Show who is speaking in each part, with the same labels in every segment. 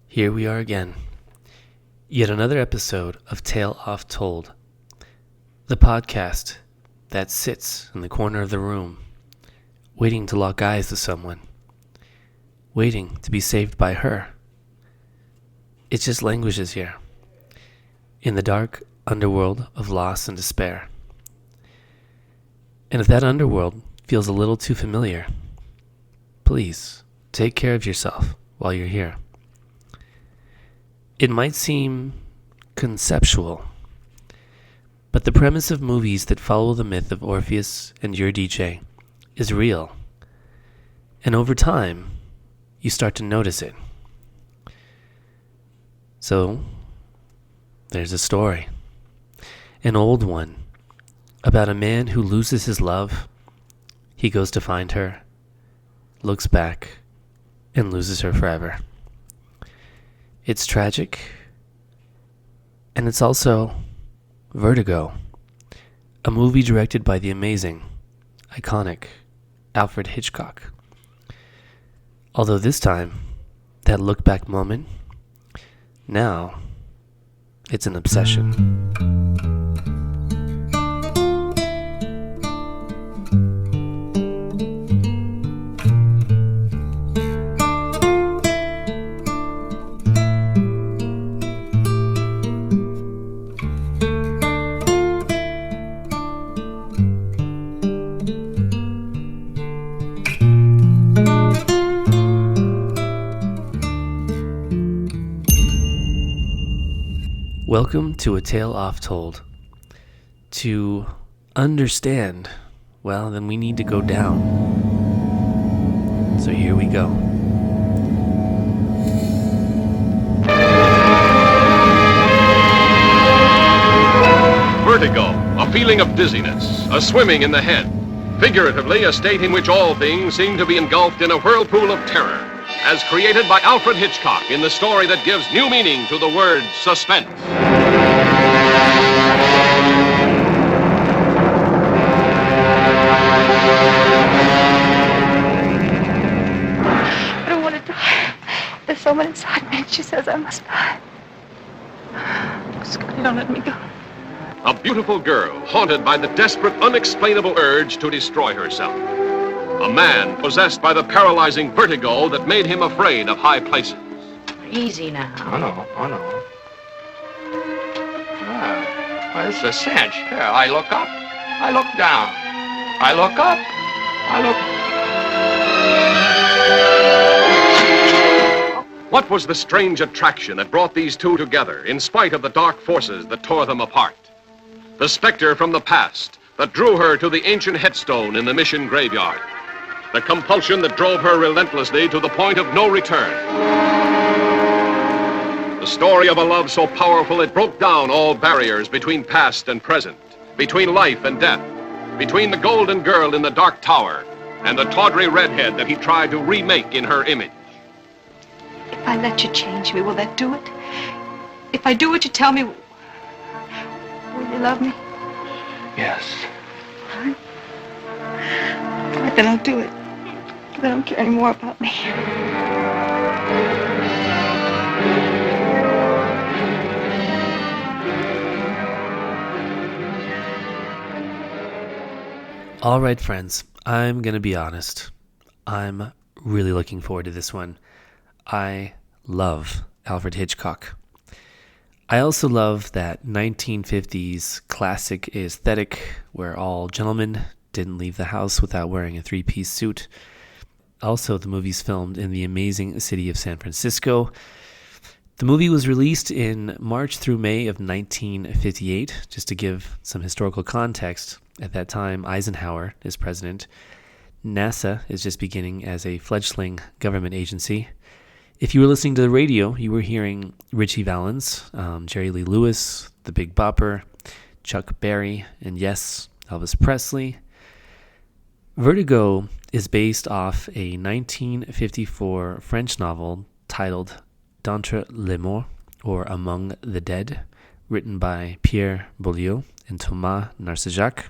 Speaker 1: Here we are again. Yet another episode of Tale Oft Told, the podcast that sits in the corner of the room, waiting to lock eyes with someone, waiting to be saved by her. It just languishes here, in the dark underworld of loss and despair. And if that underworld feels a little too familiar, please take care of yourself while you're here. It might seem conceptual, but the premise of movies that follow the myth of Orpheus and Eurydice is real. And over time, you start to notice it. So, there's a story, an old one, about a man who loses his love. He goes to find her, looks back, and loses her forever. It's tragic, and it's also Vertigo, a movie directed by the amazing, iconic Alfred Hitchcock. Although this time, that look-back moment, now it's an obsession. Welcome to A Tale Oft Told. To understand, well, then we need to go down. So here we go.
Speaker 2: Vertigo, a feeling of dizziness, a swimming in the head. Figuratively, a state in which all things seem to be engulfed in a whirlpool of terror, as created by Alfred Hitchcock in the story that gives new meaning to the word suspense.
Speaker 3: I don't want to die. There's someone inside me, and she says I must die. Scottie, don't let me go.
Speaker 2: A beautiful girl haunted by the desperate, unexplainable urge to destroy herself. A man possessed by the paralyzing vertigo that made him afraid of high places.
Speaker 4: Easy now.
Speaker 5: Oh, no. Well, it's a cinch. Here, I look up. I look down. I look up. I look...
Speaker 2: What was the strange attraction that brought these two together, in spite of the dark forces that tore them apart? The specter from the past that drew her to the ancient headstone in the mission graveyard. The compulsion that drove her relentlessly to the point of no return. The story of a love so powerful it broke down all barriers between past and present, between life and death, between the golden girl in the dark tower and the tawdry redhead that he tried to remake in her image.
Speaker 3: If I let you change me, will that do it? If I do what you tell me, will you love me?
Speaker 5: Yes.
Speaker 3: All right, then I'll do it. I don't care any more about me.
Speaker 1: All right, friends, I'm going to be honest. I'm really looking forward to this one. I love Alfred Hitchcock. I also love that 1950s classic aesthetic where all gentlemen didn't leave the house without wearing a three-piece suit. Also, the movie's filmed in the amazing city of San Francisco. The movie was released in March through May of 1958. Just to give some historical context, at that time, Eisenhower is president. NASA is just beginning as a fledgling government agency. If you were listening to the radio, you were hearing Ritchie Valens, Jerry Lee Lewis, The Big Bopper, Chuck Berry, and yes, Elvis Presley. Vertigo is based off a 1954 French novel titled D'entre les morts, or Among the Dead, written by Pierre Boileau and Thomas Narcejac.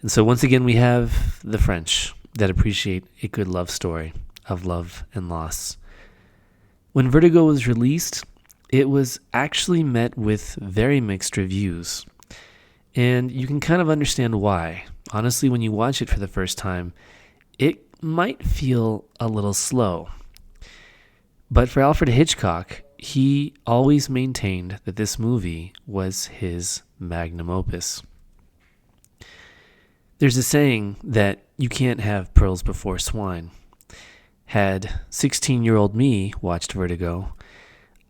Speaker 1: And so once again, we have the French that appreciate a good love story of love and loss. When Vertigo was released, it was actually met with very mixed reviews. And you can kind of understand why. Honestly, when you watch it for the first time, it might feel a little slow. But for Alfred Hitchcock, he always maintained that this movie was his magnum opus. There's a saying that you can't have pearls before swine. Had 16-year-old me watched Vertigo,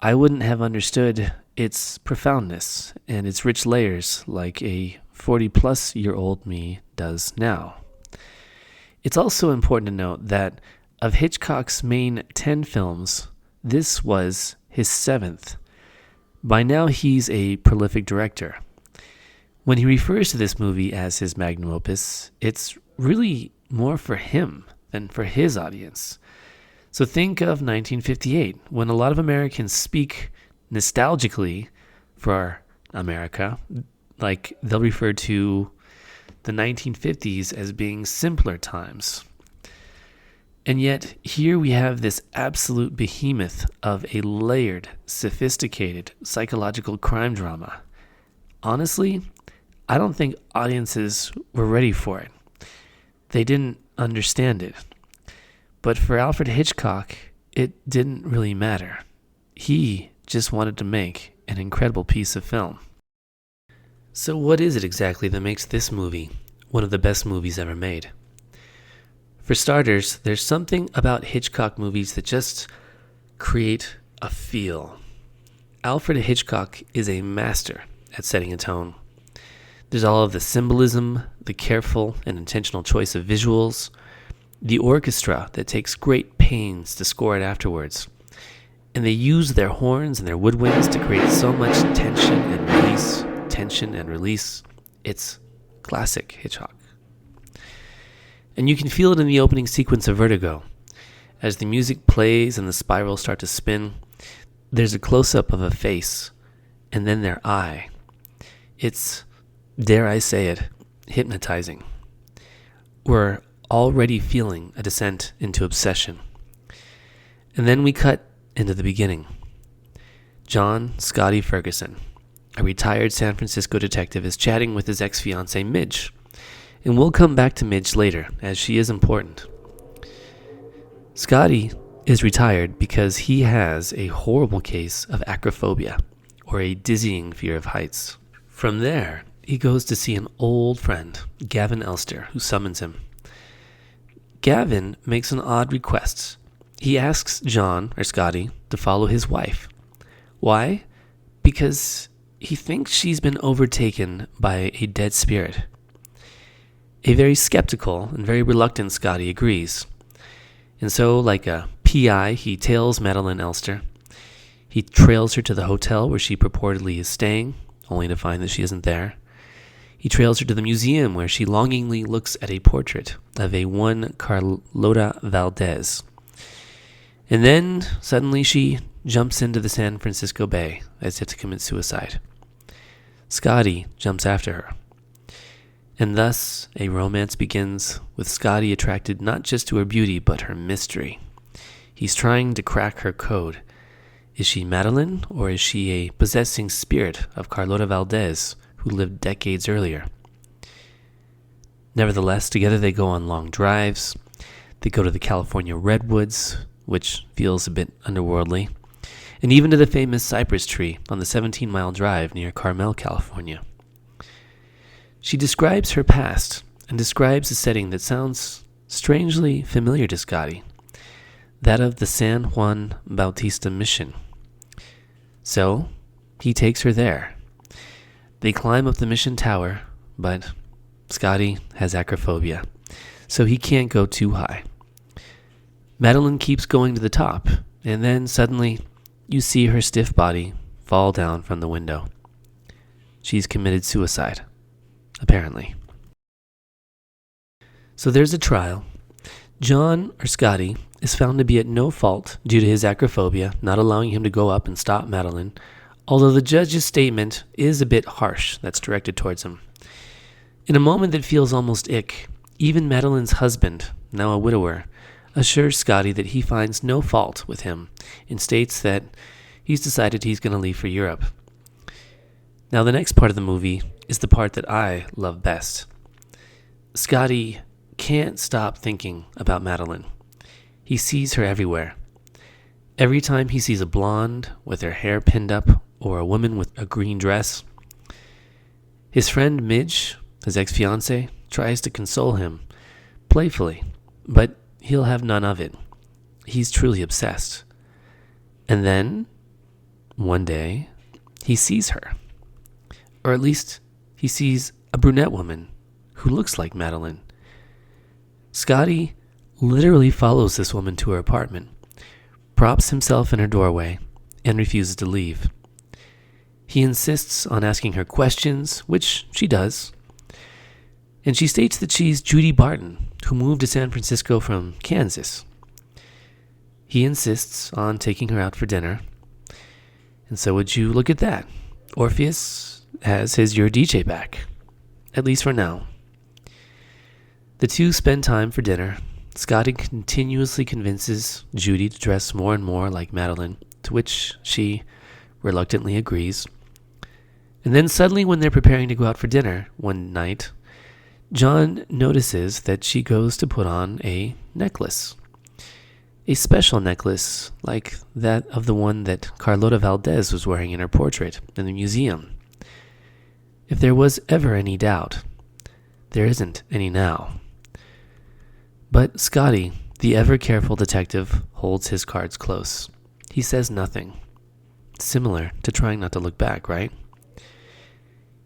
Speaker 1: I wouldn't have understood its profoundness and its rich layers like a 40-plus-year-old me does now. It's also important to note that of Hitchcock's main 10 films, this was his 7th. By now, he's a prolific director. When he refers to this movie as his magnum opus, it's really more for him than for his audience. So think of 1958, when a lot of Americans speak nostalgically for America, like they'll refer to the 1950s as being simpler times. And yet, here we have this absolute behemoth of a layered, sophisticated psychological crime drama. Honestly, I don't think audiences were ready for it. They didn't understand it. But for Alfred Hitchcock, it didn't really matter. He just wanted to make an incredible piece of film. So what is it exactly that makes this movie one of the best movies ever made? For starters, there's something about Hitchcock movies that just create a feel. Alfred Hitchcock is a master at setting a tone. There's all of the symbolism, the careful and intentional choice of visuals, the orchestra that takes great pains to score it afterwards. And they use their horns and their woodwinds to create so much tension and release. It's classic Hitchcock. And you can feel it in the opening sequence of Vertigo. As the music plays and the spirals start to spin, there's a close-up of a face and then their eye. It's, dare I say it, hypnotizing. We're already feeling a descent into obsession. And then we cut into the beginning. John Scottie Ferguson, a retired San Francisco detective, is chatting with his ex-fiancée Midge. And we'll come back to Midge later, as she is important. Scottie is retired because he has a horrible case of acrophobia, or a dizzying fear of heights. From there, he goes to see an old friend, Gavin Elster, who summons him. Gavin makes an odd request. He asks John, or Scottie, to follow his wife. Why? Because he thinks she's been overtaken by a dead spirit. A very skeptical and very reluctant Scottie agrees. And so, like a PI, he tails Madeline Elster. He trails her to the hotel where she purportedly is staying, only to find that she isn't there. He trails her to the museum where she longingly looks at a portrait of a one Carlota Valdez. And then, suddenly, she jumps into the San Francisco Bay as if to commit suicide. Scottie jumps after her. And thus, a romance begins with Scottie attracted not just to her beauty, but her mystery. He's trying to crack her code. Is she Madeline, or is she a possessing spirit of Carlota Valdez, who lived decades earlier? Nevertheless, together they go on long drives. They go to the California redwoods, which feels a bit underworldly, and even to the famous cypress tree on the 17-mile drive near Carmel, California. She describes her past and describes a setting that sounds strangely familiar to Scottie, that of the San Juan Bautista mission. So, he takes her there. They climb up the mission tower, but Scottie has acrophobia, so he can't go too high. Madeline keeps going to the top, and then suddenly you see her stiff body fall down from the window. She's committed suicide, apparently. So there's a trial. John, or Scottie, is found to be at no fault due to his acrophobia, not allowing him to go up and stop Madeline, although the judge's statement is a bit harsh that's directed towards him. In a moment that feels almost ick, even Madeline's husband, now a widower, assures Scottie that he finds no fault with him and states that he's decided he's going to leave for Europe. Now, the next part of the movie is the part that I love best. Scottie can't stop thinking about Madeline. He sees her everywhere. Every time he sees a blonde with her hair pinned up or a woman with a green dress, his friend Midge, his ex-fiancée, tries to console him playfully, but he'll have none of it. He's truly obsessed. And then, one day, he sees her. Or at least, he sees a brunette woman who looks like Madeline. Scottie literally follows this woman to her apartment, props himself in her doorway, and refuses to leave. He insists on asking her questions, which she does. And she states that she's Judy Barton, who moved to San Francisco from Kansas. He insists on taking her out for dinner. And so would you look at that? Orpheus has his Eurydice back, at least for now. The two spend time for dinner. Scottie continuously convinces Judy to dress more and more like Madeline, to which she reluctantly agrees. And then suddenly, when they're preparing to go out for dinner one night, John notices that she goes to put on a necklace. A special necklace like that of the one that Carlota Valdez was wearing in her portrait in the museum. If there was ever any doubt, there isn't any now. But Scottie, the ever-careful detective, holds his cards close. He says nothing. Similar to trying not to look back, right?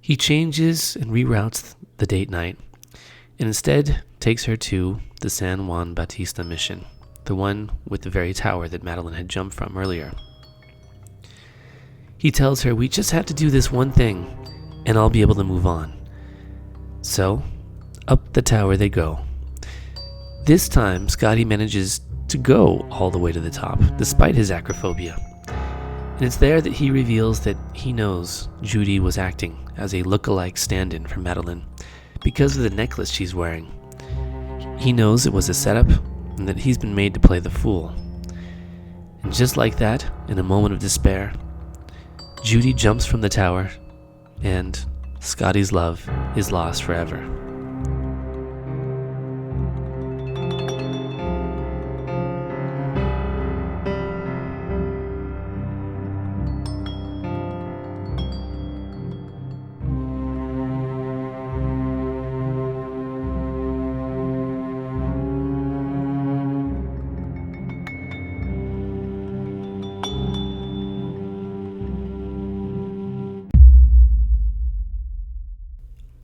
Speaker 1: He changes and reroutes the date night, and instead takes her to the San Juan Bautista mission, the one with the very tower that Madeline had jumped from earlier. He tells her, "We just have to do this one thing, and I'll be able to move on." So, up the tower they go. This time, Scottie manages to go all the way to the top, despite his acrophobia. And it's there that he reveals that he knows Judy was acting as a look-alike stand-in for Madeline because of the necklace she's wearing. He knows it was a setup and that he's been made to play the fool. And just like that, in a moment of despair, Judy jumps from the tower and Scottie's love is lost forever.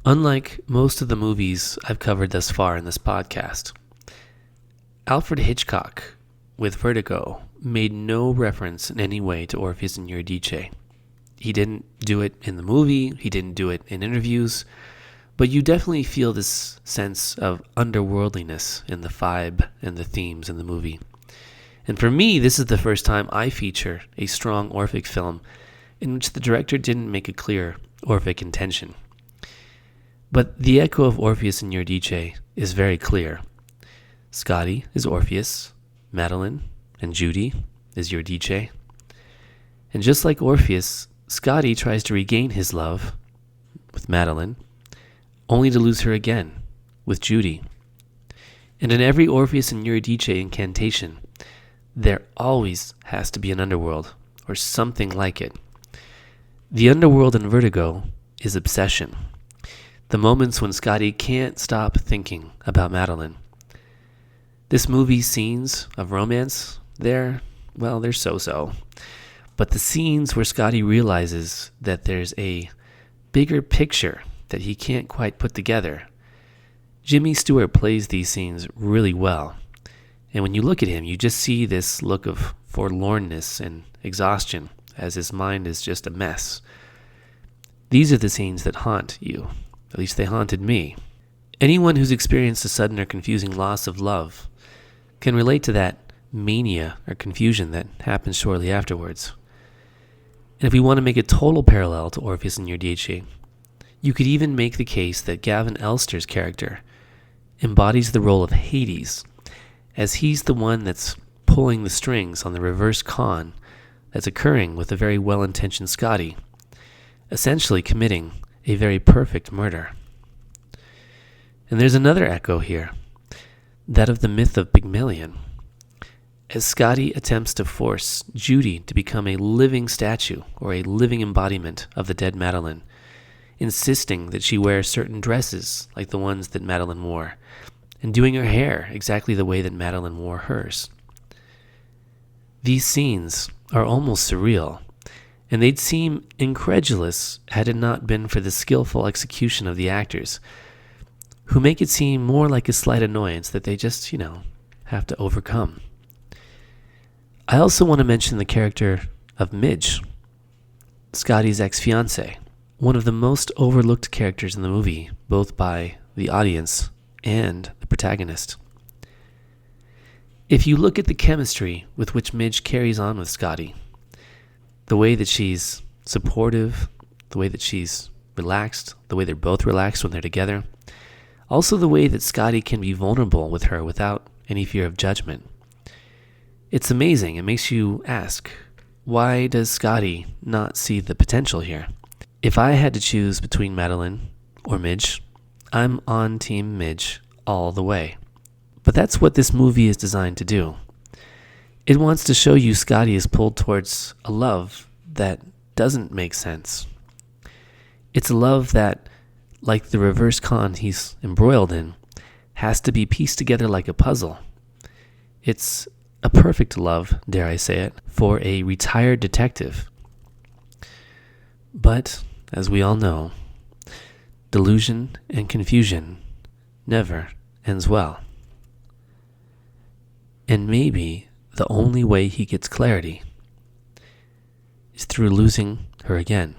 Speaker 1: Unlike most of the movies I've covered thus far in this podcast, Alfred Hitchcock, with Vertigo, made no reference in any way to Orpheus and Eurydice. He didn't do it in the movie, he didn't do it in interviews, but you definitely feel this sense of underworldliness in the vibe and the themes in the movie. And for me, this is the first time I feature a strong Orphic film in which the director didn't make a clear Orphic intention. But the echo of Orpheus and Eurydice is very clear. Scottie is Orpheus, Madeline and Judy is Eurydice. And just like Orpheus, Scottie tries to regain his love with Madeline, only to lose her again with Judy. And in every Orpheus and Eurydice incantation, there always has to be an underworld, or something like it. The underworld in Vertigo is obsession. The moments when Scottie can't stop thinking about Madeline. This movie's scenes of romance, they're so-so. But the scenes where Scottie realizes that there's a bigger picture that he can't quite put together, Jimmy Stewart plays these scenes really well. And when you look at him, you just see this look of forlornness and exhaustion as his mind is just a mess. These are the scenes that haunt you. At least they haunted me. Anyone who's experienced a sudden or confusing loss of love can relate to that mania or confusion that happens shortly afterwards. And if we want to make a total parallel to Orpheus and Eurydice, you could even make the case that Gavin Elster's character embodies the role of Hades as he's the one that's pulling the strings on the reverse con that's occurring with a very well-intentioned Scottie, essentially committing a very perfect murder. And there's another echo here, that of the myth of Pygmalion, as Scottie attempts to force Judy to become a living statue or a living embodiment of the dead Madeline, insisting that she wear certain dresses like the ones that Madeline wore, and doing her hair exactly the way that Madeline wore hers. These scenes are almost surreal, and they'd seem incredulous had it not been for the skillful execution of the actors, who make it seem more like a slight annoyance that they just, have to overcome. I also want to mention the character of Midge, Scottie's ex-fiancée, one of the most overlooked characters in the movie, both by the audience and the protagonist. If you look at the chemistry with which Midge carries on with Scottie, the way that she's supportive, the way that she's relaxed, the way they're both relaxed when they're together, also the way that Scottie can be vulnerable with her without any fear of judgment. It's amazing. It makes you ask, why does Scottie not see the potential here? If I had to choose between Madeline or Midge, I'm on Team Midge all the way. But that's what this movie is designed to do. It wants to show you Scottie is pulled towards a love that doesn't make sense. It's a love that, like the reverse con he's embroiled in, has to be pieced together like a puzzle. It's a perfect love, dare I say it, for a retired detective. But, as we all know, delusion and confusion never ends well. And maybe the only way he gets clarity is through losing her again.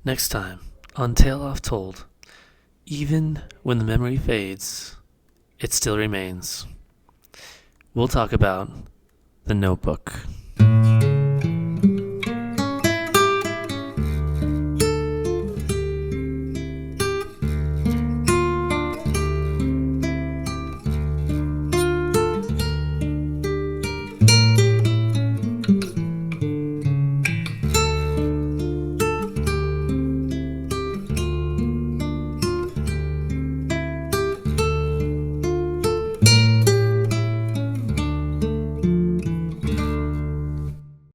Speaker 1: Next time on Tale Oft Told, even when the memory fades, it still remains. We'll talk about The Notebook.